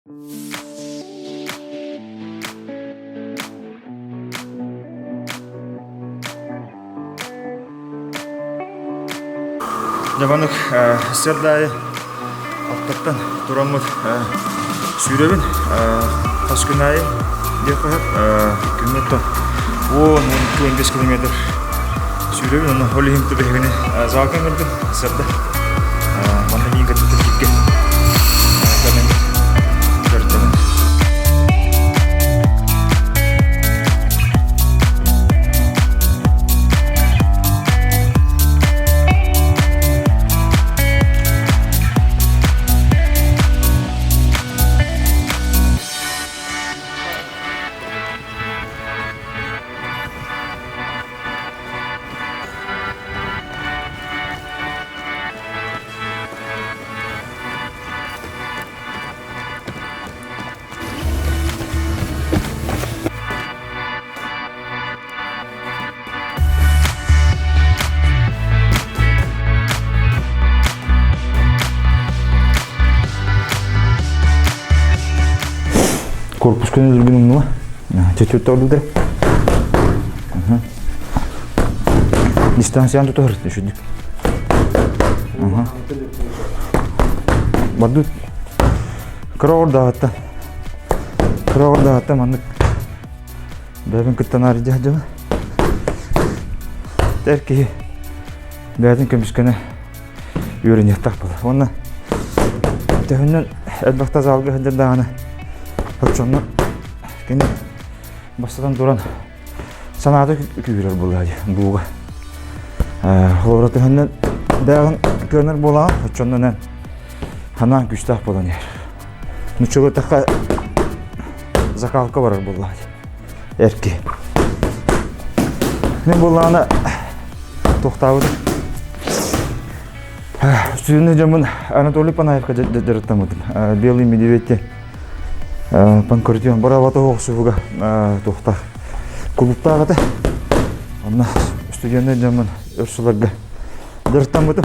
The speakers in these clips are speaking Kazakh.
Жаманық сәрдайы аттаттан тұрамыд сүйребін қас күн айы деп қойып күнметтен 10-15 километр сүйребін. Оны олихимті бәйгіні залған көрдім сәрді. Манда дейін кәттіп кетке кәмен көрттімін. Корпус көңіл үлгінің мұла. Тет-тет орылды. Дистанцияны тұты ғыртты үшіндік. Барды қырағырда ағатта маңдық бәбін күттен арыды әдігі. Тәркеге бәдің көміскені үйрен еттақ болды. Оны тәуінен әлбақта залғы ғылдырдағаны Хотчонно кені бастадан туран санады күйірер болады бұға. Олараты хәннен дәғын көрінер болаған, хотчонно ханан күштақ болан ер. Нүчігі таққа закалқа барар болады, әрке. Мен болағына тоқтауыды. Үстігіне жамын Анатолий Панаевқа дәріттамыдым. Белый медведьте Панкратион барабата оғысуға тоқтар клубтағыды. Онна студенттер жамын өрсілерге дұрттан бұтым.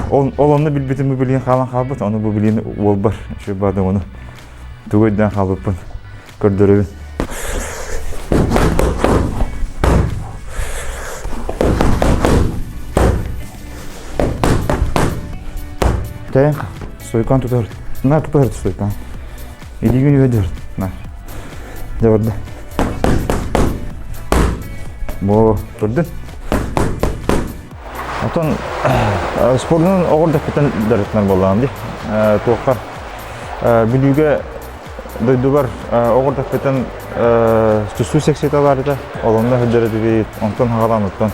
Ол оны білбетімі білген қалан қалбыт, оны бұл білген ол бар. Шыбады оны түгейден қалбыппын көрдірігін. Тәйін стойкан тұтар. Мына тұтар стойкан. Иди gün ödür. Na. De orada. Bu gördün. Atan sporun orada biten dersler bollandı. Toqar bilüge duydular orada biten su seksiyete vardı. Olanda hüdderedi ondan hagalanıptan.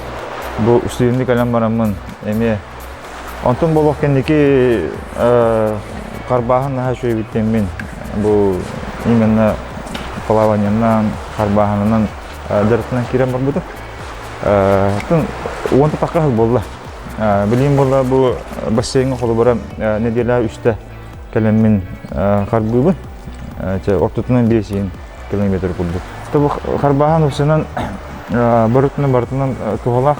Bu üstünlük alan baramın emi ondan bolok kendiki Karbahın daha şöyle bittim min. Bu именно плаваниянан, карбаханынан дәртінен керем бар бұды. Онты таққа болды. Білейін болды бұл бассейнге қолы бара неделя үшті кәлеммен қарбы бұл. Ортытынан 5 километр болды. Бұл қарбахан өсінен бұрытынан бартынан туғалақ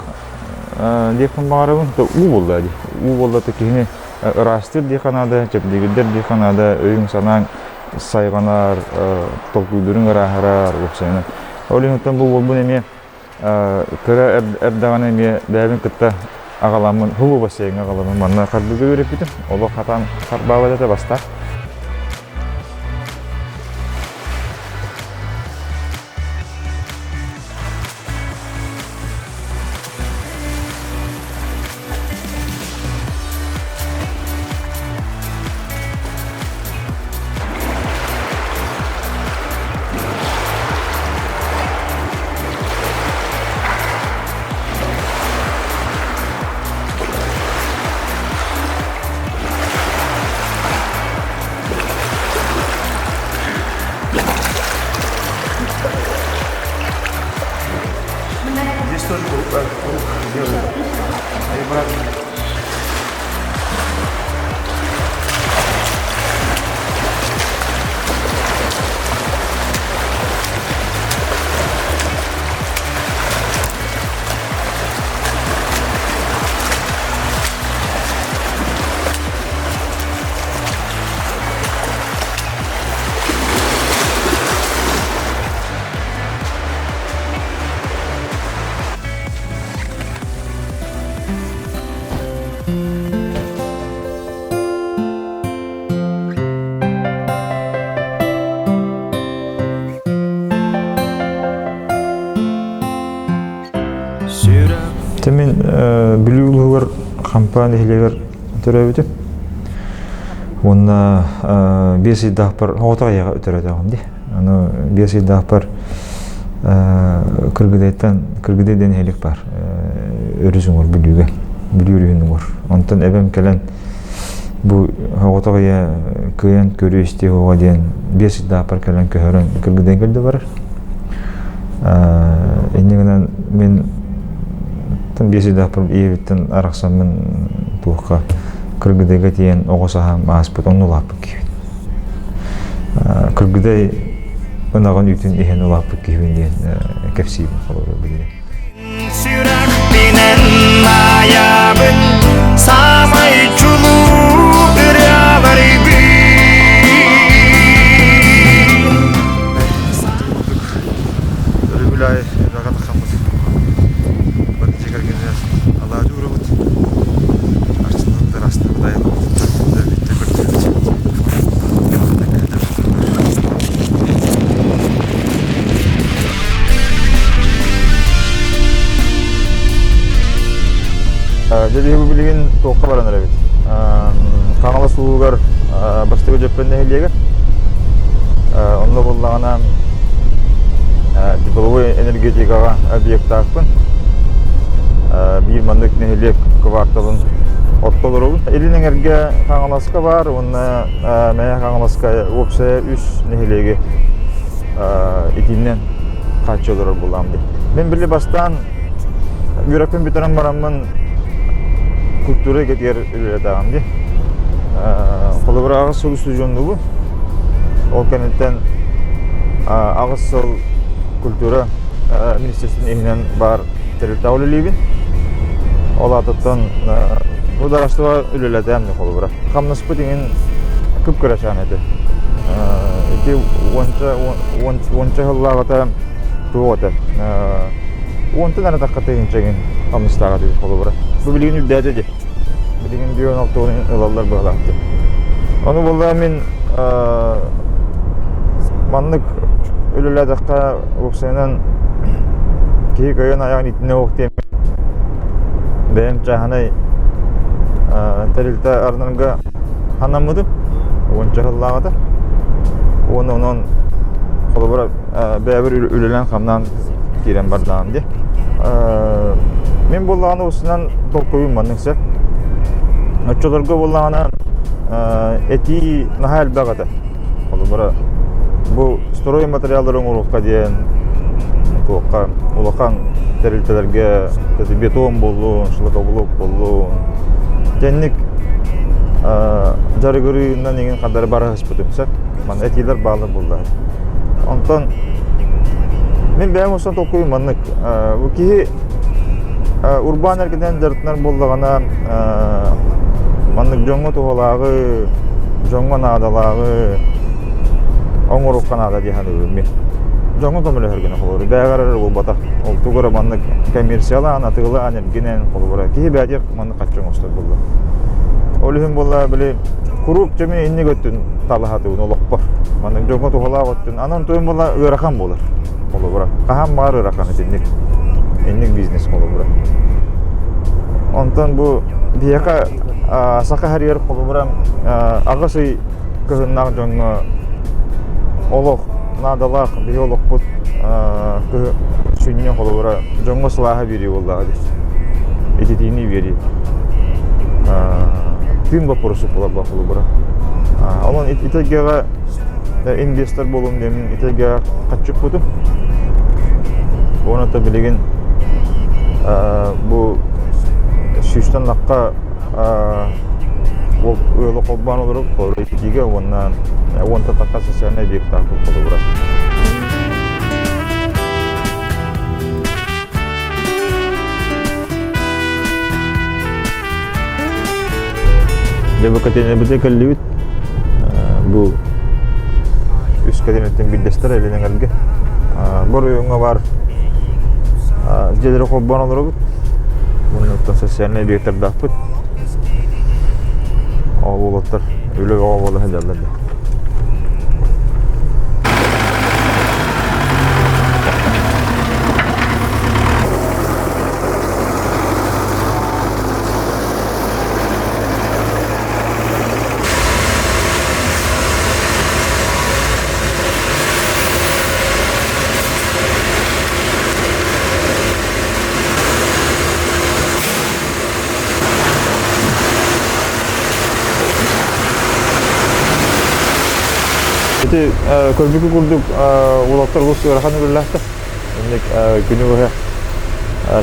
дейін бағарабын. У болды. У болды текені растыр дейханады, жептегілдер дейханады, өйін санаң сайғанар, толкүйдерін ғарахарар өксайны. Олеңіттен бұл болбын әме кірі әрдаған әме бәбін күтті ағаламын, ғылу бассейін ағаламын манна қарбүгі өреп бітім. Олы қатан қарбағы дәті бастақ. мен билүүлүгөр компаниялар төрөбүтүм. Онна беси дахпар хотаяга өтөрөдөгүн ди. Аны беси дахпар кыргыдайдан хелик бар. Өрүзүңөр билүүгө, билүүрүнүң бар. Онтон эбем келен бу хотая кыян көрүстү ого ден беси дахпар келен көрөн кыргыдай келди бар. Эннигенен мен беси дахпар ийбиттен араксамын туукка кыргыдайга тиен огосахам аспыт оннулаппык кибин. Кыргыдай ынаган үтүн ихен улаппык кибин диен кепсибин колору билген. Сүрәктинен маябын самай чулу үрәбәрби. Өрүбүлай рагатахамыз. Бат чекергенер алаажы урабыт. Арчылыктар астырдай. Jadi bu bilgin toqqa baranlar evet. Kağala suğugar bastığı ceppenine heliyeger. Onda bollağına тепловой энергетикаға объект ақпын. Bir мандык нехелек кварталын оттолыру. Элинен эрге каңаласка бар, онна мәя каңаласка опция 3 нехелеге итинен качылыр буламды. Мен биле бастан бюрокпен битерен барамын культура кетер үлетагамды. Колобур агыс сул студиону ол кенеттен агыс сул культура министрлигинин эхинен бар территориялы либин. Ол атыттан удараштыга үлелетемди колобура. Камнаспы деген көп көрөшан эти. Эти онча хыллагата туота. Онтан ара такката инчеген камныстага деген колобура. Бу билген үддәде ди. Билген бион алтын ылаллар баглакты. Аны болла мен маннык үлеледакка уксенен кей кайын аяғын итіне оқтем. Бәйім чаханай тәрілті арнанға ханамыдым. Онча қыллағыды. Онын қолыбыра бәйбір үлелен қамнан керен бардағым де. Мен болағаны осынан толқойым манныңсы. Өтчілерге болағына әти наға әлбәғады. Қолыбыра bu stroy материалдарын урукка дейін туаққа улақан тәрілтелерге бетон болуын, шылықаблок болуын тенник жарығырынан еген қандары бара ғаспытымсақ ман әтейлер балы болды. Онтан мен бәйім осыдан толқойым маннык кейі урбан әркеден дәртінер болдағана маннык жоңғы туғалағы жоңғы надалағы оңырық қанада дейін өме. Жоңын көмілі өргені қолыры. Бәғарар ол бата. Ол тұғыры манны коммерциялы, анатығылы, анергенен қолыры. Кейі бәдер манны қатшың ұстар болды. Ол үйін болла білі құруп жеме енне көттін талығатығын олық бар. Манны жоңғы тұғыла көттін. Анан тойын болла өрақан болыр. Қолыры. Қаған мағар өрақан етеннік. Еннік бизнес қолыры. Онтан бұл бияқа сақы әр ер қолыры ағысы кығыннағы жоңғы олық, надалақ, биолог бұд шүйінен қолыбыра жоңғы сылаға бері олдағы ететейіне бері түйін бапырысы қолаба қолыбыра. Оның итегеға инвестор болуым демін, итегеға қатшық бұдым. Оны да білеген бұл сүйістен лаққа öyle kolban olarak kolay diye ondan onta takası sene bir takı kolay. Ya bu katene bize kalıyor. Bu üst kadenetten bir destek elinden geldi. Buraya var. Cedir kolban olarak bunun takası sene bir takı. Ağabeyler öyle ağabeyler hediyeler. Ити көрбүкү курдук улаттар улус өраханы биллахта. Эндик күнү бөһө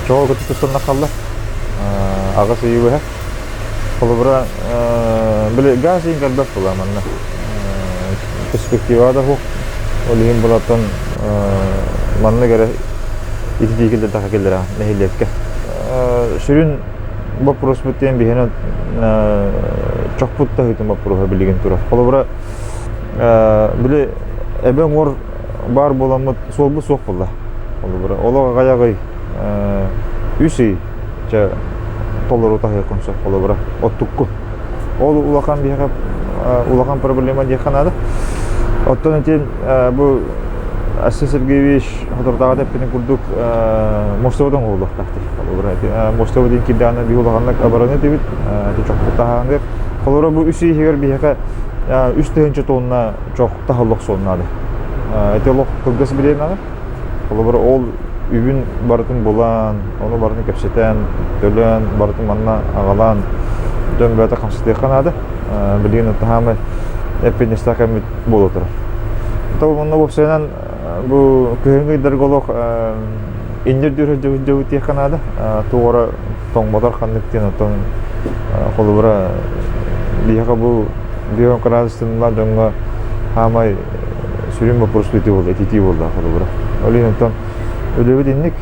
чоо көтүстөннө калды. Ага сыйы бөһө. Колубра биле газин галбак була манна. Перспективада ху. Олин булаттан манна гере итдигилде така келдера нехилекке. Сүрүн вопрос бүтен бихена чокпутта хитин вопрос билген тура. Колубра биле эбен ор бар боламыт солбу сок булла. Колубра олога гаягы үси жа толору тахы консо колубра оттукку. Ол улахан бихап улахан проблема деханада. Оттон тен бу Асса Сергеевич Хотортага теппени курдук Мостовдон олдук тахты. Колубра Мостовдон кидана биулаганлык обороны дебит чокпуттахаңдер. Колубра бу үси хегер бихака үстөөнчө тонна чок тахаллык соннады. Этелок кылгыс билемнады. Колубра ол үбүн бартын булан, оны бартын кепсетен, төлөн бартын манна агалан дөмбөтө камсытыканады. Билген тахамы эпинестакамит болотур. Тоғынны бопсайнан бу көңгөй дерголок индер дөрөдө теканады. Тугора тоңботор ханныктен отон колубра бияга бу биокразыстынла дөңгө хамай сүрүн вопросу болду, этити болду колубра. Олин отон өлөбү денник.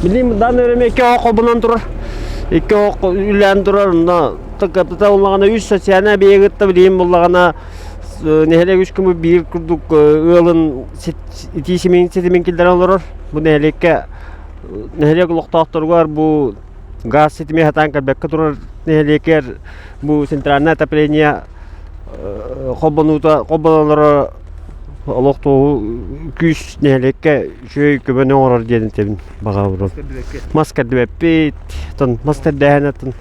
Bileyim dan öğrenme iki oku bundan durur. İki oku ülen durur. Tıkıpta olmağına 3 sosyana bir yığıtta bileyim bulağına nehle 3 gün bir kurduk ığılın itişimin setimin kilden olur. Bu nehlekke nehle kuluktahtır var bu gaz setimi hatan kalbekka durur. Nehlekker bu sentralna taplenya kobanları Allah'ta küs nehlekke şöyle köbene orar diyelim tebin bağa vurur. Masker dibeppi, tan master dehanetin.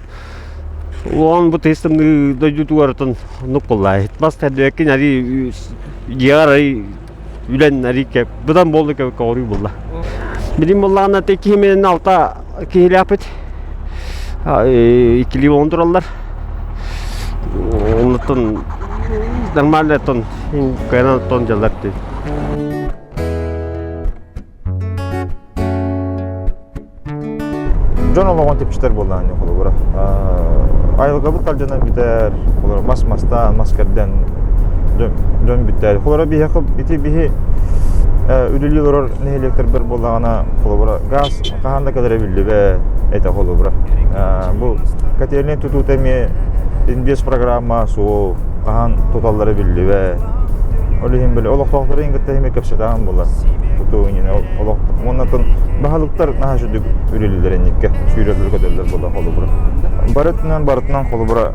Ulan bu testimde doydu varatan nukullay. Master dibekki nari yarayı ülen nari ke. Budan boldu ke kavri bulla. Bilim bullağına teki hemenin alta kihili yapıt. İkili ondurallar. Ondan normalde ton kaynan ton jalattı. Жон олгон тепчтер болду аны колубра. Айылга бу калжана битер, колор мастан, маскерден дөн битер. Колора бихи ити бихи үлүлөр нелектер бир болгана колубра. Газ каханда кадер билбе эта колубра. Бу катерне тутутеме инвест программа суу кахан тоталдары билбе. Олихим биле олоктоктор ингетте эме кепсетаган болот. Тутугуне олок монатын баалыктар нахашыдык үрелилеренникке сүйрөлөр көдөлдөр болот колубра. Барытынан колубра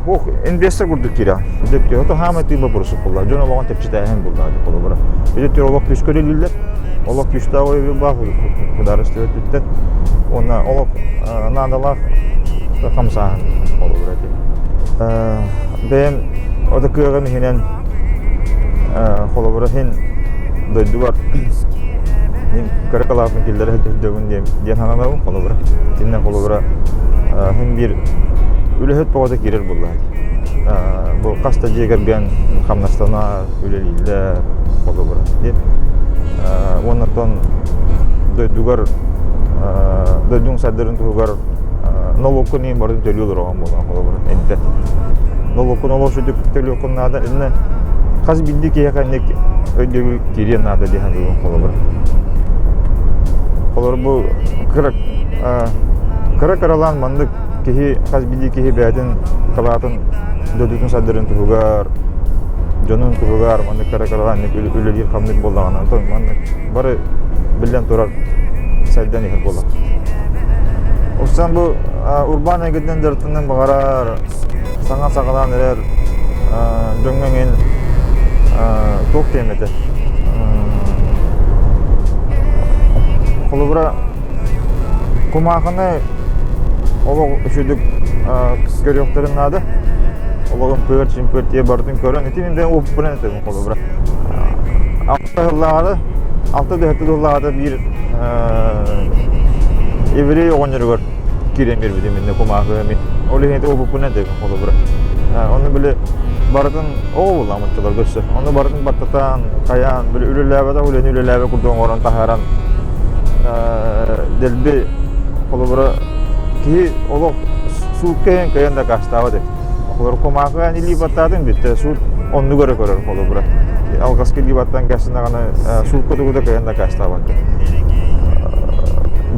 ох инвестор курдук кира. Деп то хаматы вопросы болду. Жон олгон тепчетаган болду колубра. Эдет олок күскөлөлүлөр. Олок күстагы баг кударыстыр өттүт. Она олок надалар камса колубра. Бем одакыга мехенен колубра хин дойду бар. Нин каракалафын келдер дөдөгүн ден хананабын колубра. Тинне колубра хин бир үлөһөт богода кирер булду. Бу каста жегерген камнастана үлелилер колубра. Деп оннан дойдугар дойдун садырын тугар налогку нем бардын төлөөлөр оган болгон колубра. Энте налогку налошудук төлөөгөн нада эне каз билдик яканек өйдөгү кирен нада деген колубра. Колор бу каракаралан мандык кихи каз билдик кихи бәдин калатын дөдүтүн садырын тугар жонун тугар мандык каракаралан үлөлөр камдык болгон антон мандык бары билен турар сайдан ихер болот. Осан бу урбан эгеден дертинен багарар саңа сагалан эрер дөңгөнген ток темете. Kolubra kumakını olog üşüdük görüyorların adı. Ologun pört diye bardın körün. Etimin de opup bıran etedim kolubra. Altı döhette bir evri oğunları kiren bir bitiminde kumakı mi. Oli hente opup bıran etedim kolubra. Onu böyle baratın oğul amatçılar göster. Onu baratın battatan, kayan, böyle ülülebe de ülülebe kurduğun oran taharan delbi kolubra ki olog suukken kayan da kaçtavadı. Kolor kumakı nili battadın bitti. Suut onu göre görür kolubra. Algaski libattan kaçtığında kana suut kutuğu da kayan da kaçtavadı.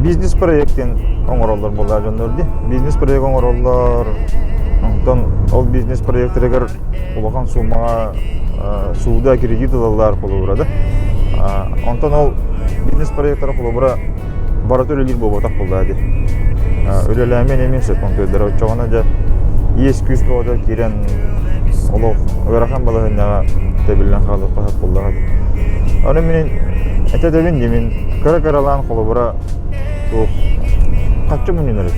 Biznes proyektin oңороллор болар жөндөр ди. Бизнес проект оңороллор. Ondan ol biznes proyektleri olakan summa suuda kredit alırlar kolubra da. Ondan ol biznes proyektleri kolubra barat ölelir bu batak boldu adi. Ölelermen emin set kontörler uçağına yes küs boda kiren olo örakan balahına tebillen kalıp pahat boldu adi. Onu minin etedevin demin kara-karalan kolubra bu kaççı münler edi.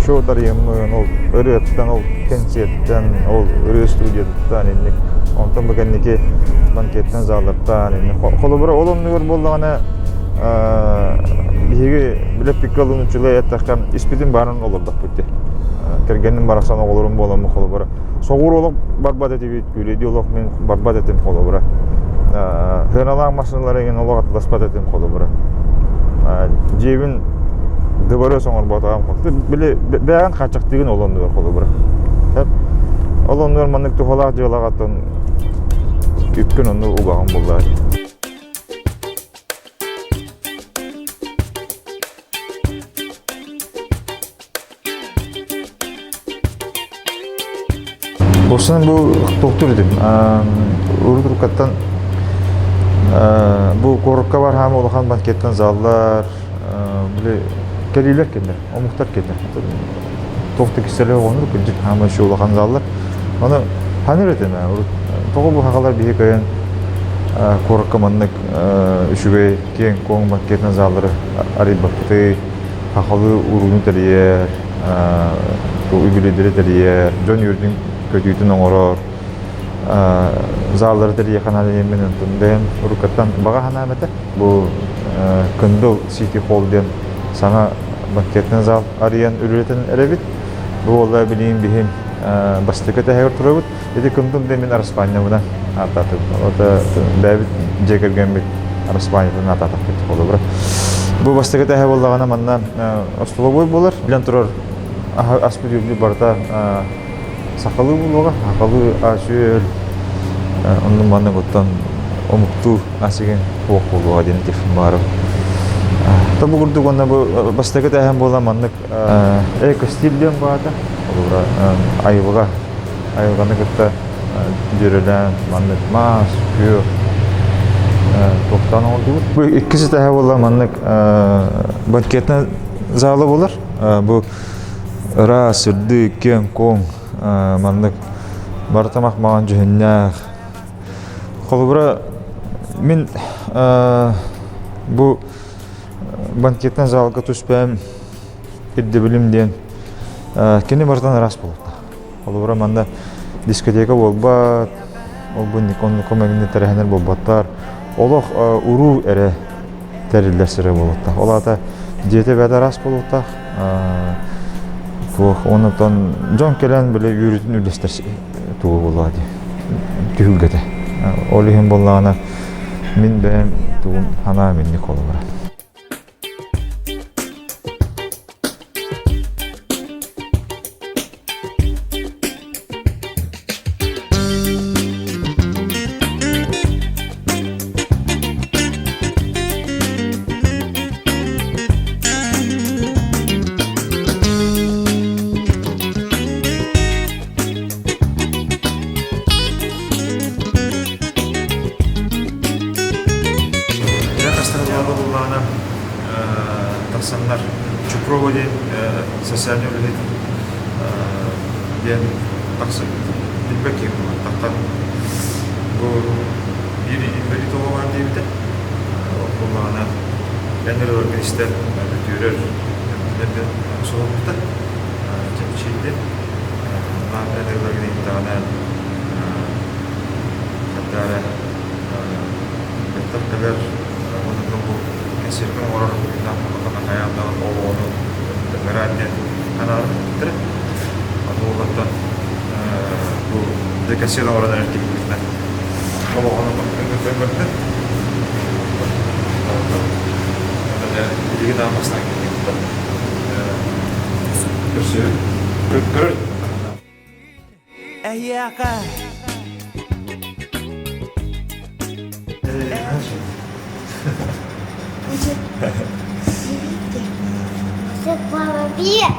Şu darıyımın ol öğretmen ol kensiyetten ol öğret stüdyodan indik. Ondan bakenniki banketten zallardan indik. Kolubra olumlu bolduğuna bihi bile pikalın uçula yatakam ispitin barın olur da bitti. Kergenin barasan olurum bolamı kolubra. Soğur olup barbat etip güledi olup men barbat etim kolubra. Hınalan maşınlara gen olup atlaspat etim kolubra. Cebin dıbarı soğur batağım koldu. Bile beğen kaçaktığın olanı var kolubra. Hep olanlar manlık tuhalak cığalağattan üpkün onu uğağım bollar. Boşuna bu doktor dedim. Urut-urukattan bu korukka var ham olakan banketten zallar böyle keliler kendiler, o muhtar kendiler. Doktor kişileri oğunur küncük ham şu olakan zallar. Onu hanır edim. Toğu bu hakalar bir hikayen korukka manlık üşüge ken koğun banketten zalları aribaktı, hakalı urunu teriyer, übülediri teriyer, John Yurdin kötüydün oğurur. Zalları teriye kanalı yemin ettim. Ben urukattan bağa hanamete. Bu Kındıl City Hall'den sana banketten zal arayan üreten erebit. Bu olay bileyim bihim bastıkata her turabut. Dedi Kındıl demin Araspanyadan atatıp. O da David Jagergen bir Araspanyadan atatıp bitti olur. Bu bastıkata her olağana manna Oslo boy bolar. Bilen turur aspiriyumlu barda sakalı buluğa, sakalı aşıyor. Onun bana gottan omuktu asigen kuak buluğa dene tifim var. Tabi kurdu kona bu bastıkı da hem bola manlık kastilyon bağda. Olur ayıbığa, ayıbığını kıtta dürülen manlık mas, kıyor. Toktan oldu. Bu ikisi de hem bola manlık banketine zalı bolar. Bu ra sırdı ken kong manlık bartamak mağan cühünler. Kolubra min bu banketten zalga tuspam iddi bilim diyen kendi bartan ras buldu. Kolubra manda diskoteka bolbat, ol bu nikon komeginde terehener bolbatlar. Oloq uru ere terillesire bolutta. Olata jete bada ras bolutta. Bu ondan jon kelen böyle yürütün ülester tuğu boladı. Tühülgete. Olihim bollağına min benim tuğum hana minni kolubra. Taksanlar Çukurova diye sosyal üretim diyen taksan bilmek ki taktan bu bir invalid var diye bir de kulağına Enler organisten bütürür. Neden soğukta çekişildi. Ben enler organisten hatta betul kadar untuk bu kesirkan orang kita melakukan kayak dalam onu dengarannya karena terus atau kata bu dikasih orang dari kita kalau orang enggak berarti jadi kita masang kita terus keren iya kak Sepala dia.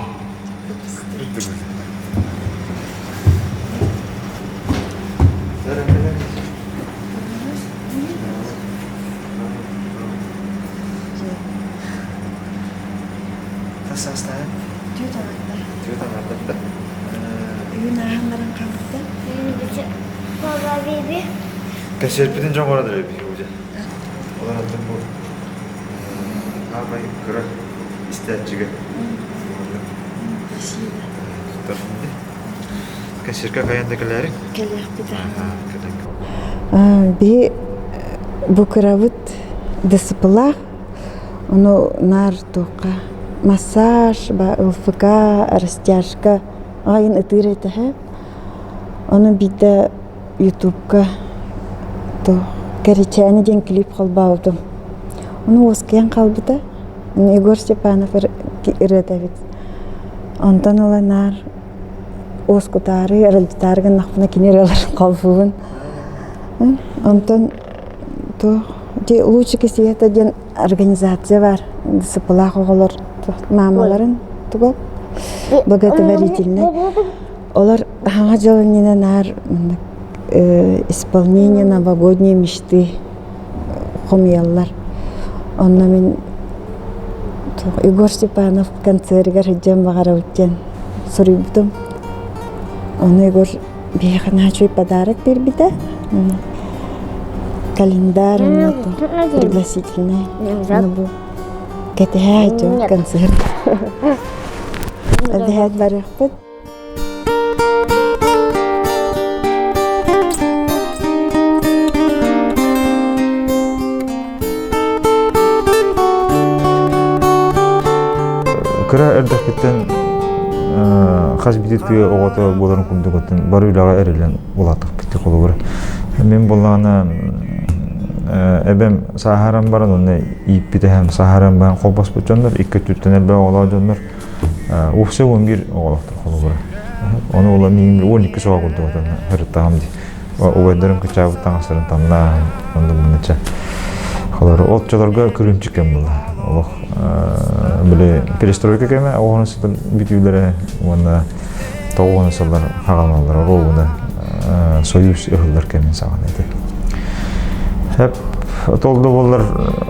Tasastan. Juta mata. Juta mata. Yunahan larang kamuta. Sepala bibi. Keserpiden çok oradır hep hoca. Onlar hatta bu abi kıra isterçige. Terus keserka kayandakilerin. Kelih bir Aha, Би букравыт дисплах, оно нартука, массаж, ЛФК, растяжка, айын ытырыты хэп. Оно биде ютубка то коричаны ден клип қалбаудым. Оно оскаян қалбыда, Егор Степанов ырыдавит. Онтан оланар оскутары, ырылдытарыгын нақпына кенераларын қалбуын. Онтон то лучше кисиета ден организация бар. Сыпылах оголор мамаларын тугал благотворительный. Олар ханга жылынына нар исполнение новогодней мечты хомияллар. Онна мен Егор Степанов концертгер хиджам багара үттен сурубдум. Оны Егор бияхана чуй подарок бербиде. Календарь, пригласительный. Кетехайчу концерт. Адхат барахпат. Kıra erdakitten хасбитетке оғата боларын күмдігіттен бар үйлаға әрелен олатық бітті қолы көрі. Мен болағына әбәм сахарам барын, оны иіп біті әм сахарам барын қол бас бұт жондар, екі түттен әлбә оғалау жондар. Оқсы 11 оғалақтыр қолы көрі. Оны ола мен 12 соға көрді одан ғырыттағам дей. Оғайдарым күчабыттан ғасырын тамна, онды бұныча. Қолары отчаларға көрімчік кәм болды. Олық біле перестройка кәме, оғаны сылдар бітеулері, оны тоғаны сылдар қағалмалар, оғаны союз өғылдар кәмен саған әді. Әп, толды болар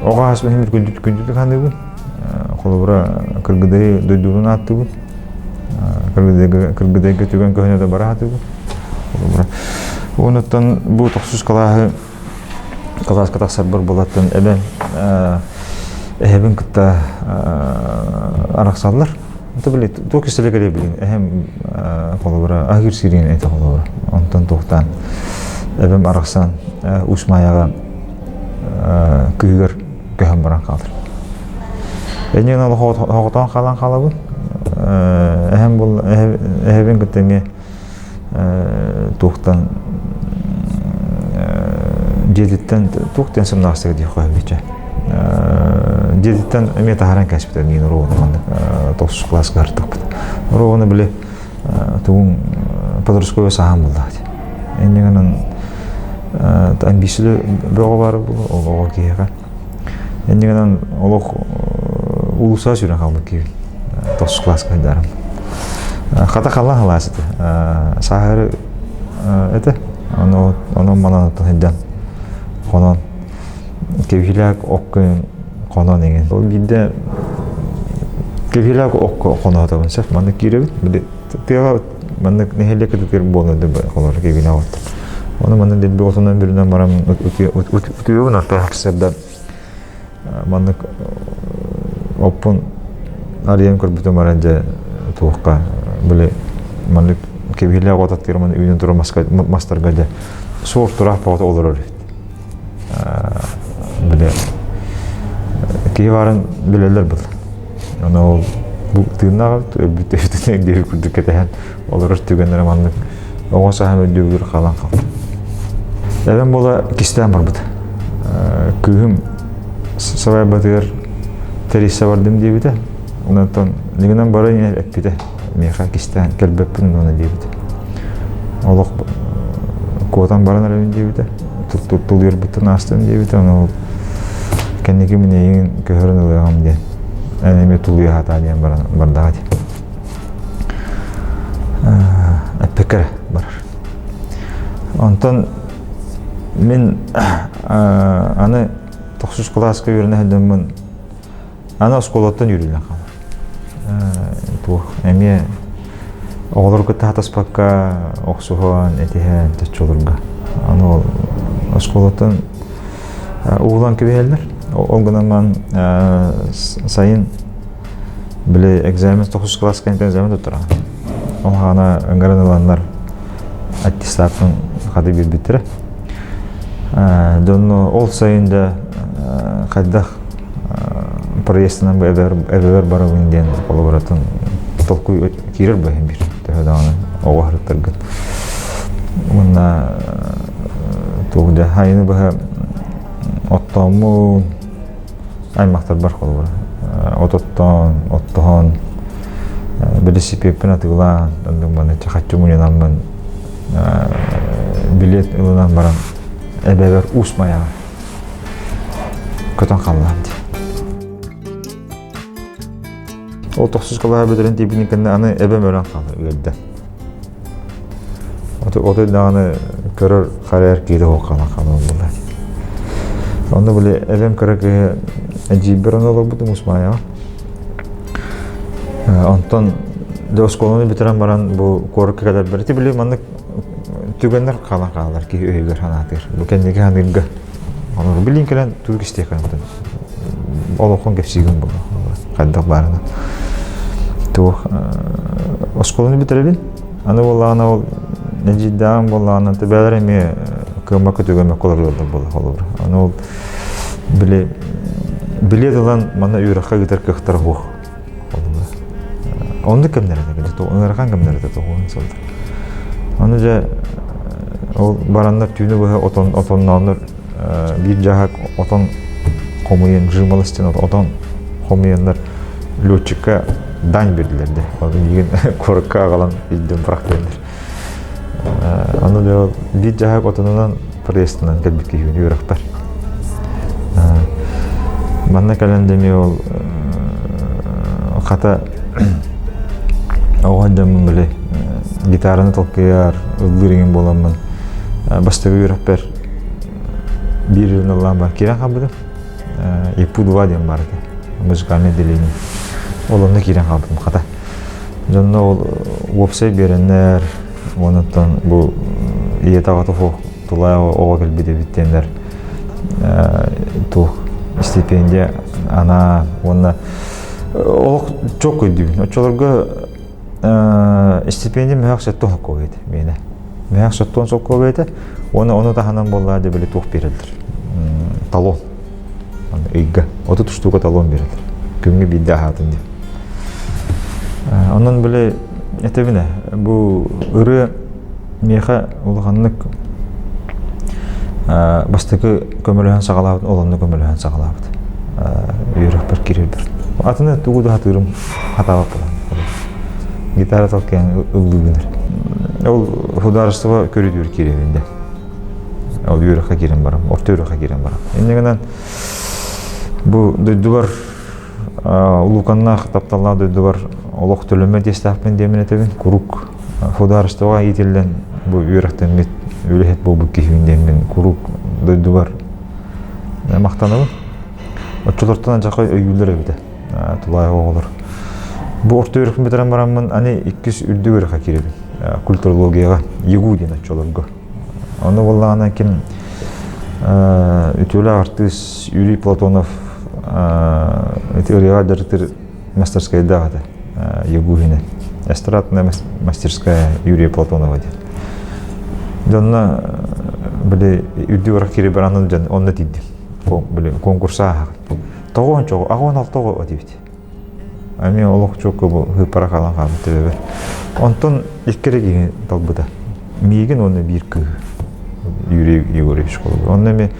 оға аспен хемір күнділік қанды бұл. Қолы бұра кіргідей дөйдуғын атты бұл. Кіргідейгі түген көхіне бара атты бұл. Оныттан бұл тоқсыз қалағы қаласқа тақсар бір болаттан әбен Эһэбин кытта араксаллар. Это были только стелегали билин. Эһэм колобра агир сирин это колобра. Онтон тоқтан эбем араксан усмаяга күйгөр көһөм баран калдыр. Энен ал хоготон калан калабы. Эһэм бул эһэбин кыттеме тоқтан жедиттен тоқтен сымнаксыга ди койбуча. Дедиттен мета харан кәсіптер мен ровны 9 классқа артық бит. Ровны біле тугун подростковый сахан болды. Эндегенен амбициялы бөгө бар бул, ого кийга. Эндегенен олох улуса жүрөн калды ки 9 классқа дарым. Хата калла халасы. Сахары это оно манатан хеддан. Конон Кевилак оккын коно деген. Ол бидде кевилак окко коно атабын саф маны киребит. Биде тега маны нехелеке дутер болду колор кевилак. Оны маны дебби отунан биринен барам өтүбүн арта хаксырда. маннык оппун ариен көрбүтө маранжа туукка биле маннык кебиле агататтыр ман үйдөн тура мастарга да сор тура пагат олор биле киварын билелер бул аны бу тыйнага бүтөтүнө дер күрдүк кетен олор түгөндөр маннык оңоса һәм өйдөгөр калан калды. Эбен бола кистен барбыт. Күһүм сабай батыр терисе бардым дебите. Онтон нигенен барын эппите. Меха кистен келбеппин оны дебите. Олох котан баран элем дебите. Туттул ербиттен астын дебите. Аны кенеки менен көрөн алгам де. Эми тулуя хата дем бардага. Эппекер бар. Онтон мен аны 9 класска үйрөнө һәдәммен. Аны школаттан үйрөнө калам. Бу эми оглор көтә таспакка оксуган этеһен төчөлөргө. Аны школаттан углан кебелдер. Оңгонан сайын биле экзамен 9 класска экзамен турган. Аны ыңгараныландар аттестатын кады бир битире. Донно ол сайында кайдах проездынан эбер барабын ден колоборатын толку кирер бахим бир. Тәһәдәне оғарыттыргы. Мына тугда хайны баһа оттаму аймактар бар колобора. Оттон велосипедпен атыгылан, мына чахачумунен амман билет ылынан баран эбебер усмая көтөн калган. Ол 9 калаа бедерен типиникенде аны эбем өрөн калды үйдө. Ото даны көрөр карар киде окана калган булды. Онда биле эбем көрөк эжиберон олобут усмая. Антон досколону битерен баран бу корукка кадар берти биле мандык түгөндөр калар ки өйгөр ханатыр. Бу кендеге ханырга. Аны билин келен түг истекан. Олокон кепсигин бу. Кайда барына. Тух осколону битерелин. Аны боллагана ол нежидан боллагана тебелереме кыма көтөгөмө колордо болду. Аны ол биледилан мана үйракка гитер кыктар бу. Онды кемнерде то оңарган кемнерде то онсолду. Аны же ол барандар түйүнү бу отоннаныр бир жаак отон комуен жымалыстен отон комуендар лётчикка дань бердилерди. Ал деген корукка калан идден практендер. Аны же бир жаак отонунан престинен келбикке үйрөк бар. Манна календеме ол ката оғанжамын біле гитараны толкияр, ұлдыреген боламын. Бастығы үйрәппер бір үйрін Аллан бар. Керен қабыдым? Епудва дем барды. Музыкальный делейін. Олымды керен қабыдым қата. Жонны ол опсай беренлер, оныттан бұл иет ағатығы тұлай оға келбеде біттендер. Тұқ стипендия, ана, онына олық çok ödüğün. Oçolorga stipendiyum mehak setton hokkoğuydu mene. Mehak setton hokkoğuydu. Onu da hanan bolladı böyle tuğ verildir. Talon. Eyga. Otu tuştuğu talon verilir. Kümge bir daha hatın diye. Ondan böyle etevine bu ırı meha olğanlık bastıkı kömürlüğün sağalabıdı, olanlı kömürlüğün sağalabıdı. Yürek bir kirir bir. Atını tuğdu hatırım hatavap olan. Gitara talkayan ıldığınır. Ol hudarısıva körüdür kirevinde. Ol yüreka kiren baram, orta yüreka kiren baram. Endegenden bu duyduvar ulukanna taptalla duyduvar oloq tölöme destahpen demin etebin kuruk hudarısıva yetilen bu yürekten met ölehet bu kihvinden men kuruk duyduvar maqtanabın. Oçolortan жақай өйгүлөр эбите. Тулай оголор. Бу орто өрөкүн бетерен барамын, аны 200 үрдү өрөккө киребин. Культурологияга, Ягудин очолорго. Аны боллагана ким өтөлө артист Юрий Платонов эти ырыга директор мастерская дагата Ягухина. Эстрадная мастерская Юрия Платонова. Донна биле үдүрак кире баранын жан онна тидди. Биле конкурса. Тогон чого, агон алтого одибит. Ами олох чокко бу хыпаракалан кабытыбы. Онтон иккереги талбыда. Миген оны бир кы Юрий Егорович школы. Онна ме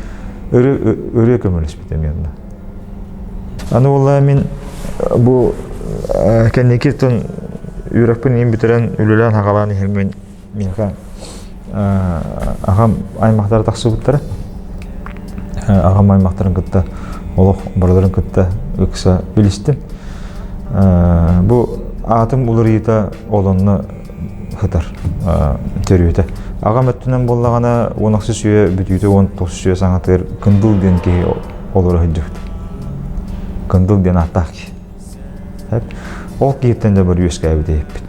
өрө көмөлөспүтем янда. Аны улла мен бу кенекиртон Юрапын ем бүтірен үлілен ағаланы хелмен менға ағам аймақтары тақсы бұттары. Ағам аймақтарын күтті, олық барларын күтті өксі білістім. Бұ атым ұлыр ета олынны ғытар төрүйеті. Ағам өттінен болағана 16 сүйе бүтүйті 19 сүйе саңатыр күнділ ден кей олыры хүджікті. Күнділ ден аттақ ки. Ол кейттен де бір үйеске әбіде еппет.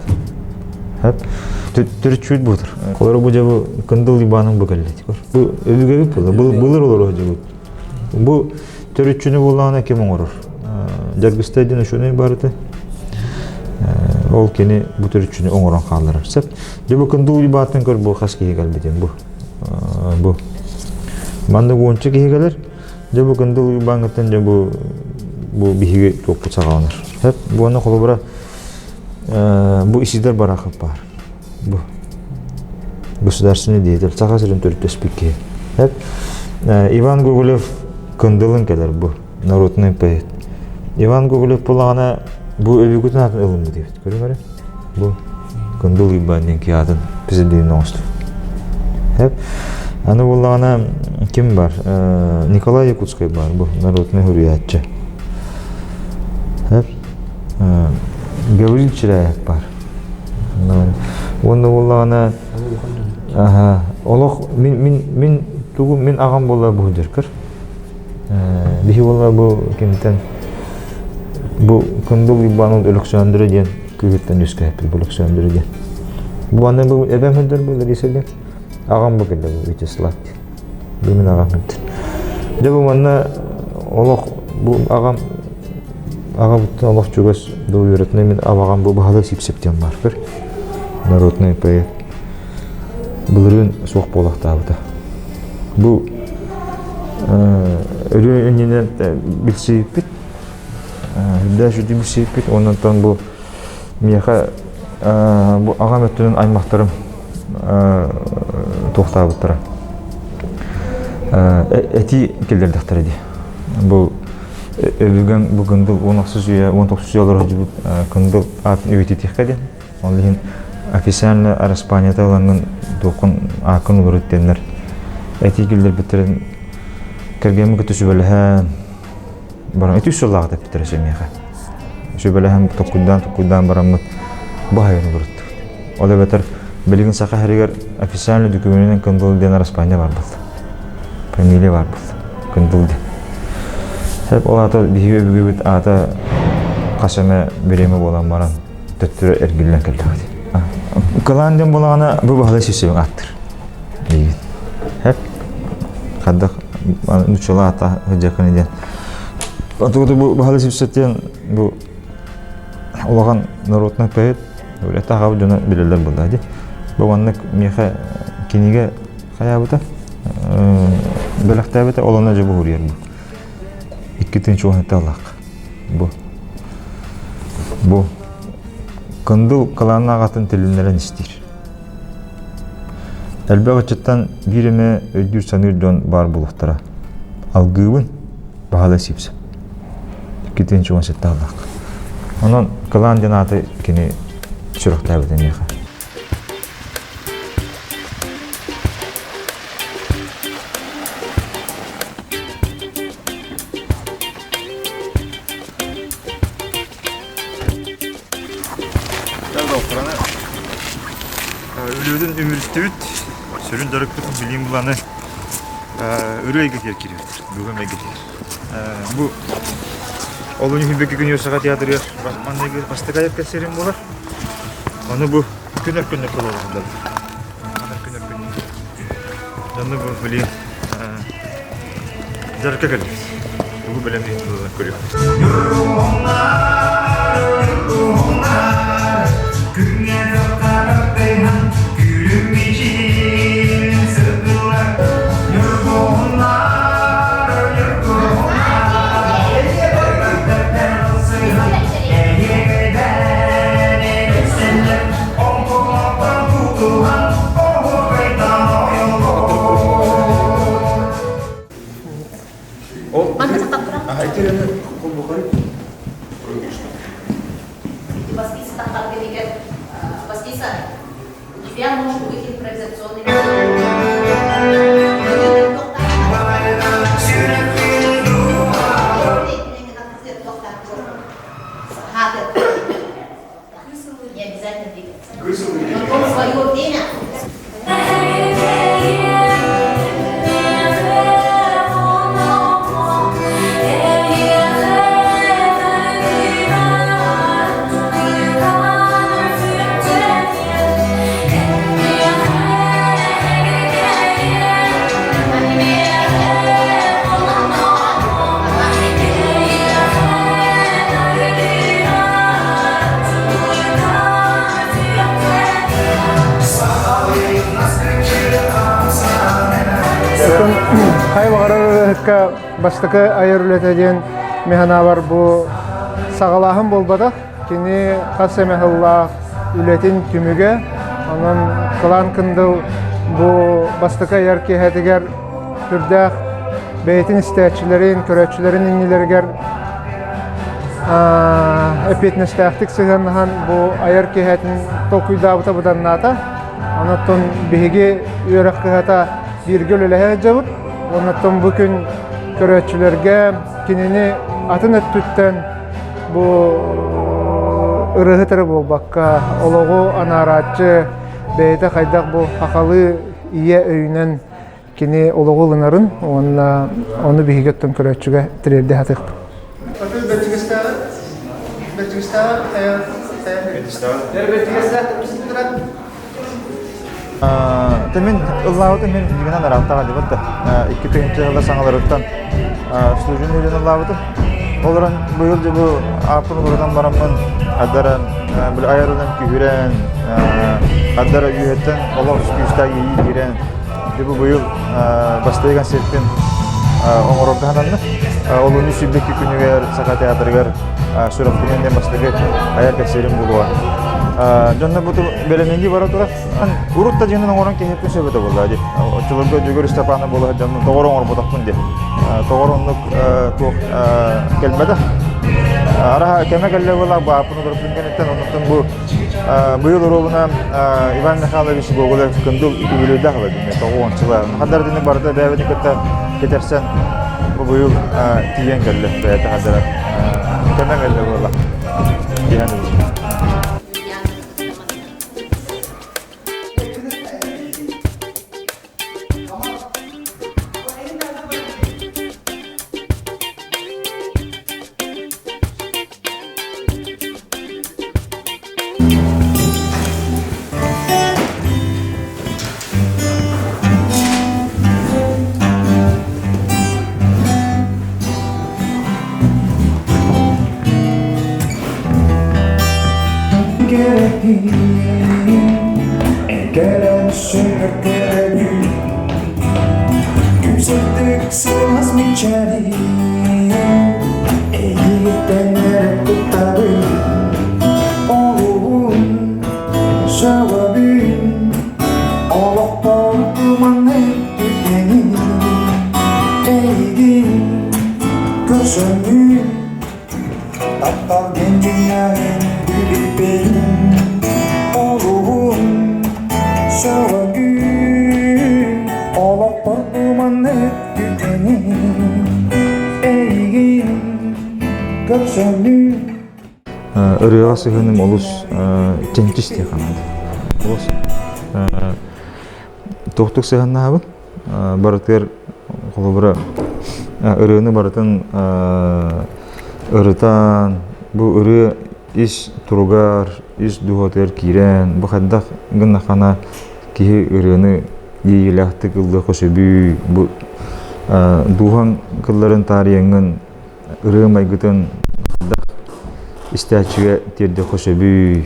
Түрітшует бұдыр. Қолары бұл жабы күнділ ибаның бұғалет. Бұл өбіге өп бұл, бұлыр олар өжі бұд. Бұл түрітшуні болағына кем оңырыр. Жаргыстайдың үшіне барыды. Ол кені бұл түрітшуні оңыран қалдырыр. Бұл күнділ ибатын көр бұл қас кейі қалбеден бұл. Мандық ончы кейі қалыр. Бұл күнділ ибаңыттен бұл бейге тоқпыт сағаланыр. Bu ana kolubura bu işler barakıp var. Bu государственный деятель. Сахасырын төрттес пикке. Hep Иван Гоголев кындылын келер bu народный поэт. Иван Гоголев булана bu övgütün atın ılımı deyip. Görün mü? Bu kındıl İban'ın ki adın bize deyin olsun. Hep ana bulana kim var? Nikolay Yakutskoy var. Bu народный hürriyetçi. Hep Gavril Çirayak var. Onda bulana Олох мен ағам бола бұл деркір. Бихи бола бұл кемтен бұл күнділ ибанын өліксөндірі ден күйгеттен өске әпіл бұл өліксөндірі ден. Бұл аны бұл әбәм өндір бұл реселден ағам бұл келді бұл Вячеслав. Бұл мен ағам өндір. Бұл аны олох бұл ағам бұттын олох жүгөз бұл үйретіне мен ағам бұл бағалы сеп-септен бар бір. Народный поэт. Бұлырын соқ болақта абыда. Бұл өрі өненен білсейіп бет, үлдә жүді білсейіп бет, оннан бұл мияқа ағам өттінің аймақтарым тоқта абыттара. Әти келдердіқтар еді. Бұл өлген бұл күнділ 19 жүйелер күнділ атын өйті текке ден. Олығын официально Испанияда оланған тоқын ақын олар өттенлер. Әтекелдер бітірін кіргемі күті сөбәліхән барам. Әті үсіллағы да бітірі сөмеға. Сөбәліхән тоқудан барамыд бағайын олар өтті. Ола бәтір білігін сақа әрігер официально документінен күнділ ден Испания бар болды. Фамилия бар болды. Күнділ ден. Хәп ол аты бейгі өбігі бүт аты қасаме беремі болан баран төттірі әргілден келді. Голландиян болағана бұл бағылай сөсеуін аттыр. Хәп қаддық нүтшіла ата ғыджақын еден. Отығыды бұл бағылай сөсеттен бұл олаған народный поэт өлетті ағабы жона білелер болды. Бұл аннық меха кенеге қаябыта бөліқті әбіті олана жабы ұрияр бұл. 2-тінші оғынетті алақ. Бұл Күнділ қаланын ағатын тілінлерін істер. Әлбәғі чыттан биреме өйдір саныр жон бар бұлықтара. Алғығын бағалы сепсі. 2-тінші оғын сетті алақ. Онын қалан ден аты кені сүріқті әбіден еға. Ölüdün ümürüstübüt, sürün darıklıkın bileyim bulanı örüye giriyordur, bugün giriyor. Bu Olun hümbeki gün yosağa tiyatırıyor, manlığı bastık ayak keserim bular. Onu bu günler kullanırlar. Canlı bu bileyim, darıklık geliyor. Bu bilen değil görüyor. Тебя может быть импровизационный. Не обязательно двигаться. Но в свое время. Hayvağararıqqa baştaki ayır ületedен mehana var bu sağalahın bolbada kini qas emehillah ületin tümüge onun kılan kındıl bu baştaki ayır kehetiger türdək beytin istəyçilerin, körətçilerin innilerger epetini istəyaktik sığınlıhan bu ayır kehetin tokuyda budan nata onutun bihigi üyerek keheta bir göl ülehe cavur onutun bugün körətçilerge kinini atın öttütten bu ırıhıtırı bol bakka oloğu anaratçı beyte kaydak bu hakalı iye öyünen kini oloğu lınarın onu bihigetten körətçüge tirerde hatık. Temin ıllahı temin bilginen arahtağın dibatta. 2000 yılda sanalarıktan Sülücün ülün ıllahı Olaran bu yıl bu apın buradan baramın adara bir ayarıdan kühüren adara üyetten olağ üstü iyi giren bu yıl bastaygan sertten oңорорда хананны олуну сүббекки күнүгер сака театргар сурактыгенден баштагы аяр кесерим булуа жонна буту белеменги бара тура урутта жөнүн оңорон кехеппин сөбөтө болду ади очолорго жөгөр стапаны болу жонну тогор оңор бодокпун де тогоронлук тук келмеде ара кеме келе бола бу апыны көрүнгөнүктөн онуттун бу быйыл уруулуна Иван Михайлович Гоголев кындыл үлүдө калды тогуончулар кадардыны барда бэбени кетерсен bu yıl tiyen geldi beyte hazır kemen geldi valla yani Gelen sürükleri Güzellik sığmaz mı içeri Eğilden yere tutarım Oğlum sevabim Allah korkuman hep tükeni Eğilin gözümü Aptal gencimlerin gülü benim Oğlum sevgim Allah korkuman hep tükeni Eğilin gözümü ырыга сыгыным олус тенчис те канады олус токтук сыгыннабы барытыр колобура ырыны барытын ырытан бу ыры ис туругар ис дуготер кирен бу хаддак гыннахана кихи ырыны ийилахты кылды көсөбү бу духан кылларын тарыйыңын ыры майгытын истячиге тирде көсөбүй.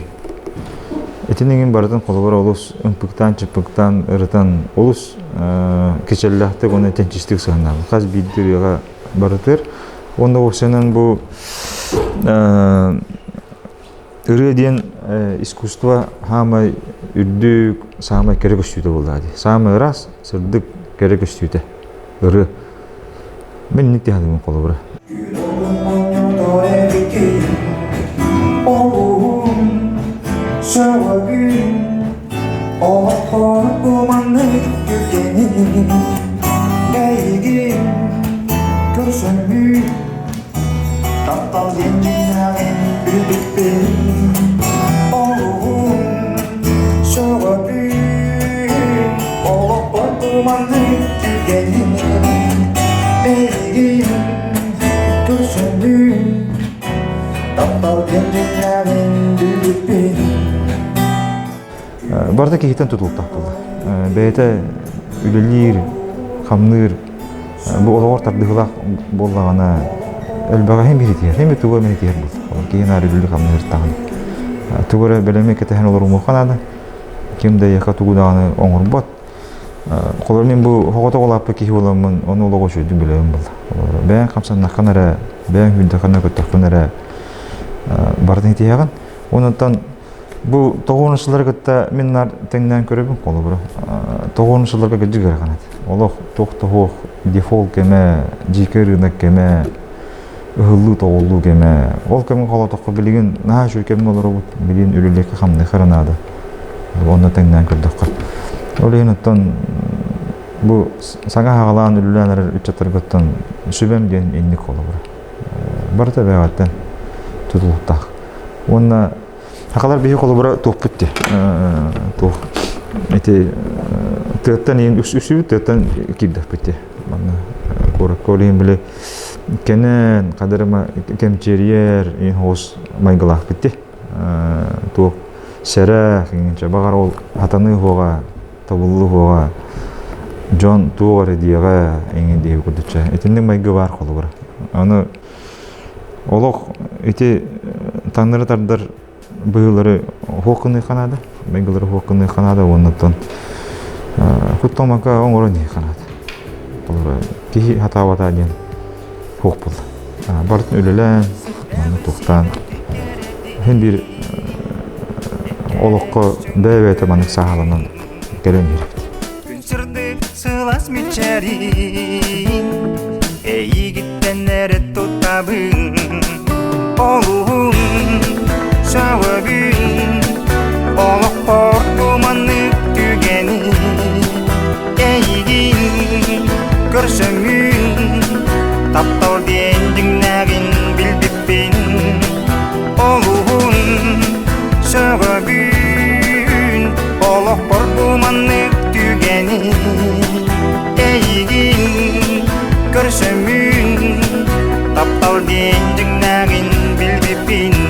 Этинеген бардын колобар олус ымпыктан, чыпыктан, ырытан олус кечеллахты оны тенчистик сыгыннам. Каз биддирга барытыр. Онда осенен бу ыры ден искусство хамай үрдүк, самай керек өстүйді болды. Самай рас, сырдык керек өстүйді. Ыры. Мен нетте хадымын колобара. Барда кехитен тутулуктак болду. Бейте үлелир, камныр, бу олор тардыгылак боллагана элбага хем биритер, хем туга менитер болду. Кейін ары үлелир камныр тагын. Тугара белеме кетехен олор умурканады. Кимде яка тугудаганы оңурбот. Колор мен бу хогото голаппы кихи боламын, оны олого шөйдү билем болду. Бен камсаннакканара, бен хүндакана көттөккөнара бардын тияган. Онуттан бу 90-жылларга мен теңнен көрөбүн колобура. 90-жылларга кежигер канат. Олох токтох дефол кеме, жеке рынок кеме, ыллуу тоолуу кеме. Ол кеме колотокко билген наа шүркемин олор билин үлүлекке хамны харанады. Оны теңнен көрдөккө. Олейнуттан бу сага хагалаан үлүлөнөр үчөтөргөттөн сүбөм ден инник колобура. Барта бегаттан тутулуктак. Онна Хакалар бихи колобура тухпутти. Тух. Эти тыттан ен үсүбүт тыттан кирдеппити. Мана колин биле кенен кадырма кемчерьер ин хос майгалах битти. Тух сера кинче багар ол атаны хога табыллы хога Джон тугары диега эңин дей кудуча. Этинден майга бар колобура. Аны олох эти таңнары тардар быйлары хокуны канада, беглары хокуны канада, оннотон хуттомака оңорони канада. Булар кихи хатавата ден хок бул. Бартын үлелен, аны туктан. Хен бир олокко бебете манык сахаланан келен керек. Күнсүрдүк сылас мичерин, эйигиттен эре тутабын, олуун Şavabün, oluk korkumanlık tügeni Eygin, görsöngün, taptor diyen dinlerin bildippin Oluğun, şavabün, oluk korkumanlık tügeni Eygin, görsöngün, taptor diyen dinlerin bildippin